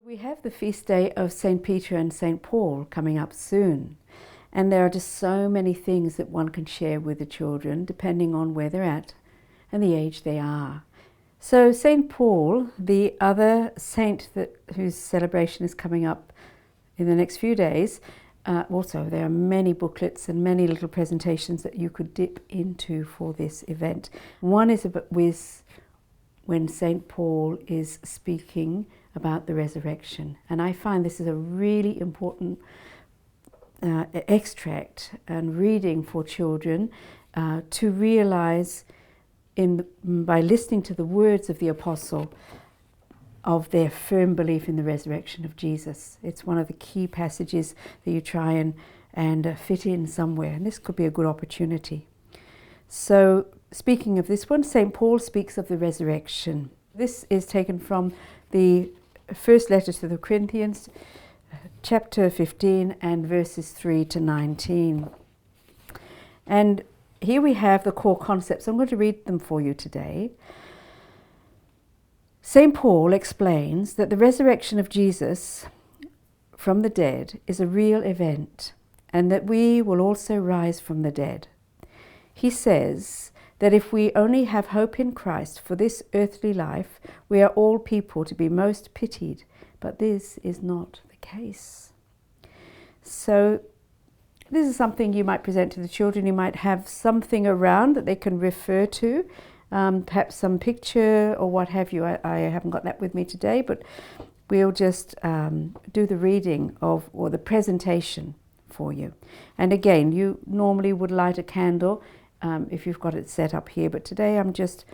We have the feast day of St. Peter and St. Paul coming up soon, and there are just so many things that one can share with the children depending on where they're at and the age they are. So St. Paul, the other saint whose celebration is coming up in the next few days, also there are many booklets and many little presentations that you could dip into for this event. One is when St. Paul is speaking about the resurrection. And I find this is a really important extract and reading for children to realize by listening to the words of the apostle of their firm belief in the resurrection of Jesus. It's one of the key passages that you try and fit in somewhere, and this could be a good opportunity. So speaking of this one, St. Paul speaks of the resurrection. This is taken from the first letter to the Corinthians, chapter 15 and verses 3 to 19. And here we have the core concepts. I'm going to read them for you today. St. Paul explains that the resurrection of Jesus from the dead is a real event, and that we will also rise from the dead. He says that if we only have hope in Christ for this earthly life, we are all people to be most pitied, but this is not the case. So this is something you might present to the children. You might have something around that they can refer to, perhaps some picture or what have you. I haven't got that with me today, but we'll just do the reading or the presentation for you. And again, you normally would light a candle if you've got it set up here, but today I'm just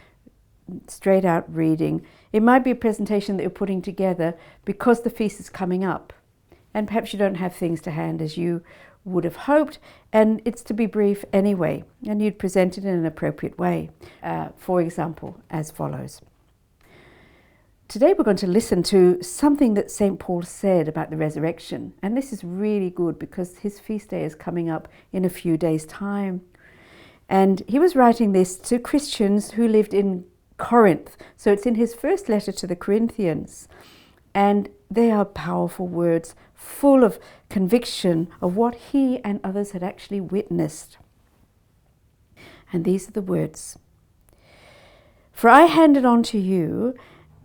straight out reading. It might be a presentation that you're putting together because the feast is coming up, and perhaps you don't have things to hand as you would have hoped, and it's to be brief anyway, and you'd present it in an appropriate way. For example, as follows. Today we're going to listen to something that St. Paul said about the resurrection, and this is really good because his feast day is coming up in a few days' time. And he was writing this to Christians who lived in Corinth. So it's in his first letter to the Corinthians. And they are powerful words, full of conviction of what he and others had actually witnessed. And these are the words. For I handed on to you,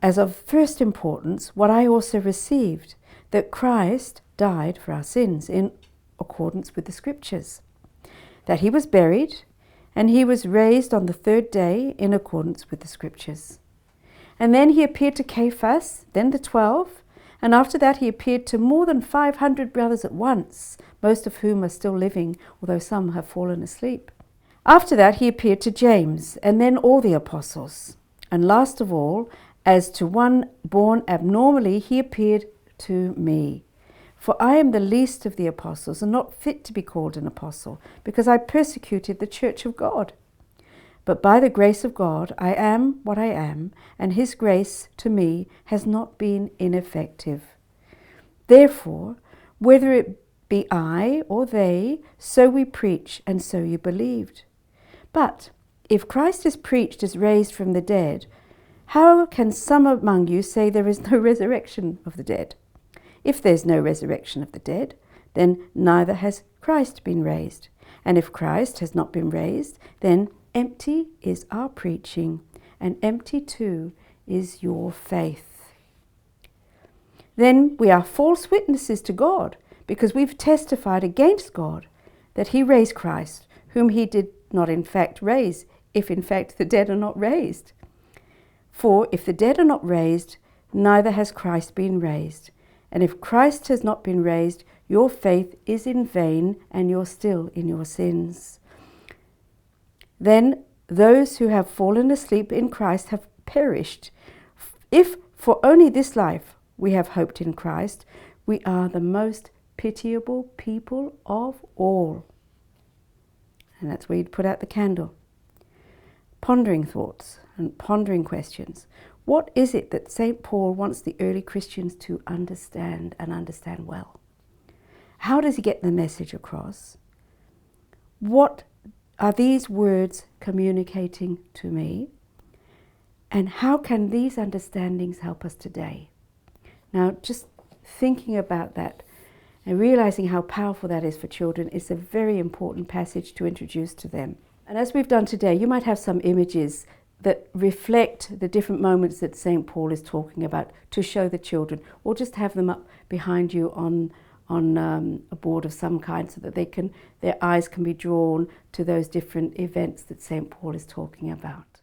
as of first importance, what I also received, that Christ died for our sins in accordance with the Scriptures, that he was buried, and he was raised on the third day in accordance with the Scriptures. And then he appeared to Cephas, then the 12, and after that he appeared to more than 500 brothers at once, most of whom are still living, although some have fallen asleep. After that he appeared to James, and then all the apostles. And last of all, as to one born abnormally, he appeared to me. For I am the least of the apostles, and not fit to be called an apostle, because I persecuted the church of God. But by the grace of God I am what I am, and his grace to me has not been ineffective. Therefore, whether it be I or they, so we preach, and so you believed. But if Christ is preached as raised from the dead, how can some among you say there is no resurrection of the dead? If there's no resurrection of the dead, then neither has Christ been raised. And if Christ has not been raised, then empty is our preaching, and empty too is your faith. Then we are false witnesses to God, because we've testified against God that he raised Christ, whom he did not in fact raise, if in fact the dead are not raised. For if the dead are not raised, neither has Christ been raised. And if Christ has not been raised, your faith is in vain, and you're still in your sins. Then those who have fallen asleep in Christ have perished. If for only this life we have hoped in Christ, we are the most pitiable people of all. And that's where you'd put out the candle. Pondering thoughts and pondering questions. What is it that St. Paul wants the early Christians to understand and understand well? How does he get the message across? What are these words communicating to me? And how can these understandings help us today? Now, just thinking about that and realizing how powerful that is for children is a very important passage to introduce to them. And as we've done today, you might have some images that reflect the different moments that St. Paul is talking about to show the children, or just have them up behind you on a board of some kind so that their eyes can be drawn to those different events that St. Paul is talking about.